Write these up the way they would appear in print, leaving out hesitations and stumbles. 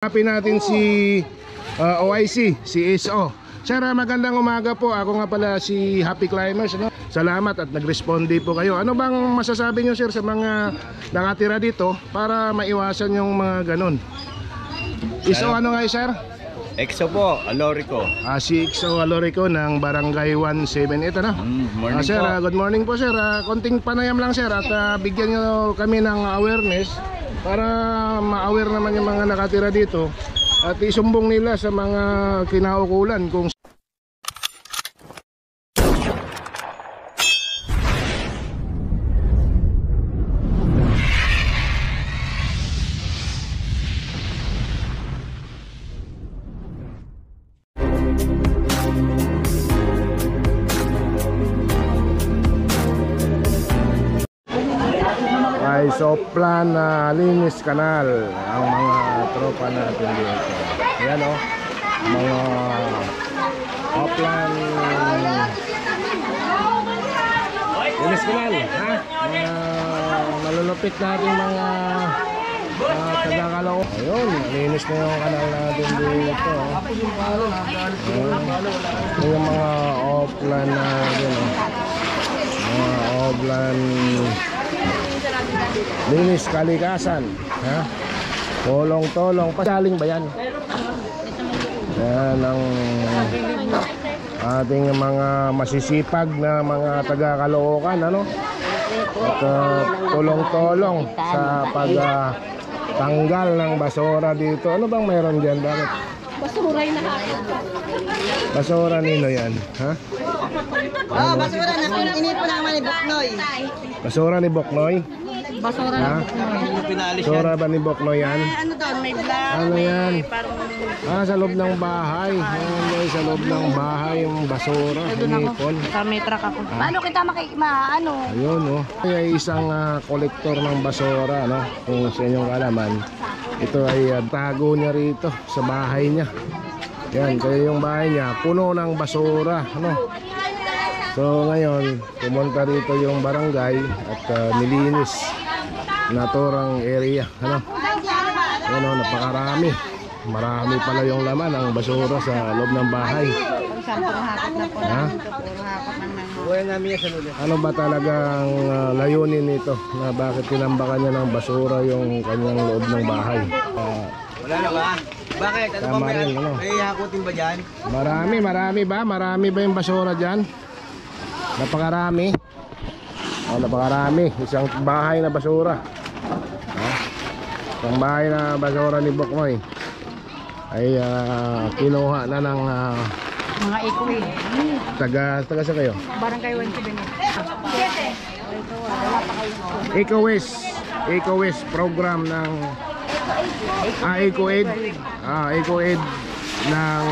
Happy natin si OIC, si ISO. Sir, magandang umaga po. Ako nga pala si Happy Climbers, no? Salamat at nag-responde po kayo. Ano bang masasabi nyo, sir, sa mga nakatira dito para maiwasan yung mga ganun? ISO ano nga, sir? EXO po, Alorico. Si ISO Alorico ng Barangay 178, ano? Morning Sir, po. good morning po, sir. Konting panayam lang, sir, at bigyan nyo kami ng awareness para ma-aware naman yung mga nakatira dito at isumbong nila sa mga kinaukulan kung ay soplan na linis kanal ang mga tropa natin dito. Ayan o, mga Oplan linis kanal, ha? Malulupit natin mga taga-Calao. Ayun, linis na yung kanal natin dito. Yung mga Oplan natin, mga Oplan linis kalikasan, ha? Tolong-tolong. Pasaling ba yan? Yan ang ating mga masisipag na mga taga-Caloocan, ano? At tulong-tolong sa pagtanggal ng basura dito. Ano bang mayroon dyan? Bakit? Basura na ako. Basura nino yan, ha? Basura na inipon naman ni Boknoy. Basura ni Boknoy? Basura ha? Basura ba ni Boknoy yan? Ano doon? May black. Ano yan? Parang sa loob ng bahay. Sa loob ng bahay yung basura. Inipon. sa may truck ako. Paano kita ano? Ayun, oh. Ay isang kolektor ng basura, no? Kung sa inyong kalaman, ito ay tago niya rito sa bahay niya. Yan, kaya yung bahay niya puno ng basura, ano? So ngayon, pumunta rito yung barangay at nilinis naturang area, ano? Ano, napakarami. Marami pala yung laman ng basura sa loob ng bahay. Ha? Ano ba talagang layunin nito na bakit tinambakan niya ng basura yung kanyang loob ng bahay? Wala na ba? Bakit? Ano Tama ba rin, ano? may hakutin ba dyan? Marami ba? Marami ba yung basura dyan? Napakarami. Napakarami. Isang bahay na basura. Isang bahay na basura ni Boknoy ay kinuha na ng Mga equid. taga sa kayo? Barangay 178. Eco West program ng Eco-Aid ng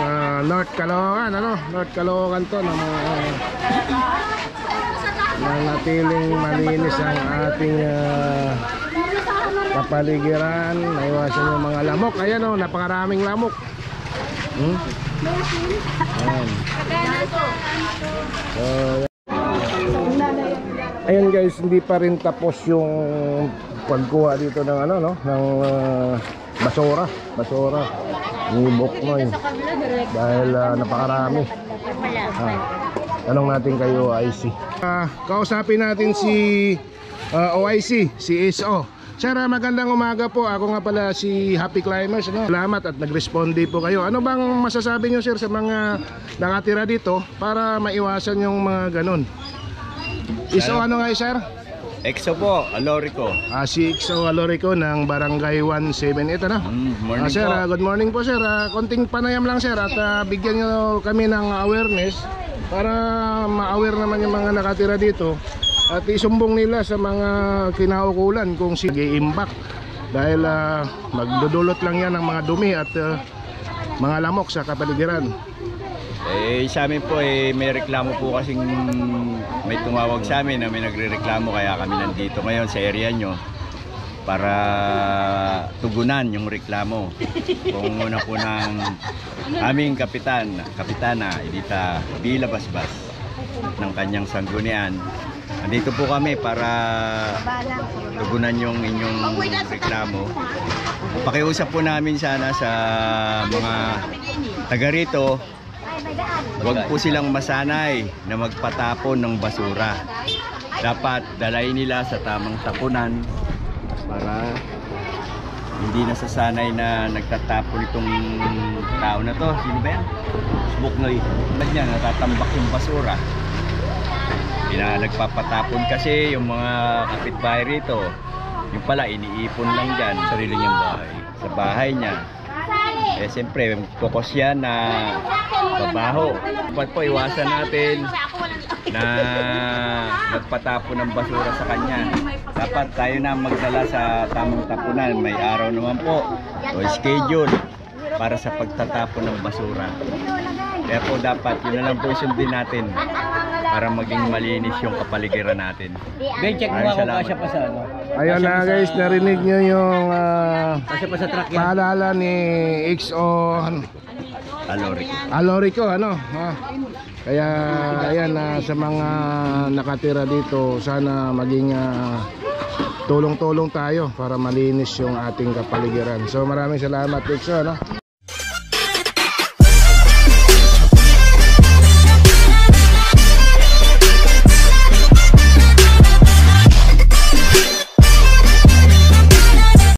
North Caloocan, ano? North Caloocan to ng natiling malinis ang ating kapaligiran, naiwasan yung mga lamok. Ayan, oh, napakaraming lamok. Ayan. So, ayan guys, hindi pa rin tapos yung pagkuha dito ng ano, no, ng basura ni Boknoy dahil napakarami. Tanong natin kayo OIC. Kausapin natin si OIC, si ISO. Sir, magandang umaga po. Ako nga pala si Happy Climbers, no? Salamat at nag-responde po kayo. Ano bang masasabi nyo, sir, sa mga nakatira dito para maiwasan yung mga ganun? ISO ano nga, sir? EXO po, Alorico. Si ISO Alorico ng Barangay 178, ano? Morning Sir, po. good morning po, sir. Konting panayam lang, sir, at bigyan nyo kami ng awareness para ma-aware naman yung mga nakatira dito at isumbong nila sa mga kinaukulan kung sige-imbak dahil magdudulot lang yan ng mga dumi at mga lamok sa kapaligiran. Sa amin po may reklamo po kasing may tumawag sa amin na may nagrereklamo kaya kami nandito ngayon sa area nyo para tugunan yung reklamo. Kung una po ng aming kapitana Edita Bilabasbas ng kanyang sanggunian Andito po kami para tugunan yung inyong reklamo. Pakiusap po namin sana sa mga taga rito, huwag po silang masanay na magpatapon ng basura. Dapat dalay nila sa tamang tapunan para hindi nasasanay na nagtatapon itong tao na to. Sino ba yan? Buknoy. Ba't niya natatambak yung basura? Nagpapatapon kasi yung mga kapitbahay rito. Yung pala iniipon lang dyan sa sarili niyang bahay. Sa bahay niya. Eh siyempre, kukos yan na babaho. Dapat po iwasan natin na magpatapon ng basura sa kanya. Dapat tayo na magdala sa tamang tapunan. May araw naman po o schedule para sa pagtatapon ng basura. Kaya po dapat yun na lang po sundin natin para maging malinis yung kapaligiran natin. Ben, check mo ako kasya pa sa ano. Ayun na guys, narinig nyo yung Kasya pa sa truck yan. paalala ni XO Alorico, ano? Kaya ayan, sa mga nakatira dito, sana maging tulong-tulong tayo para malinis yung ating kapaligiran. So maraming salamat XO, ano?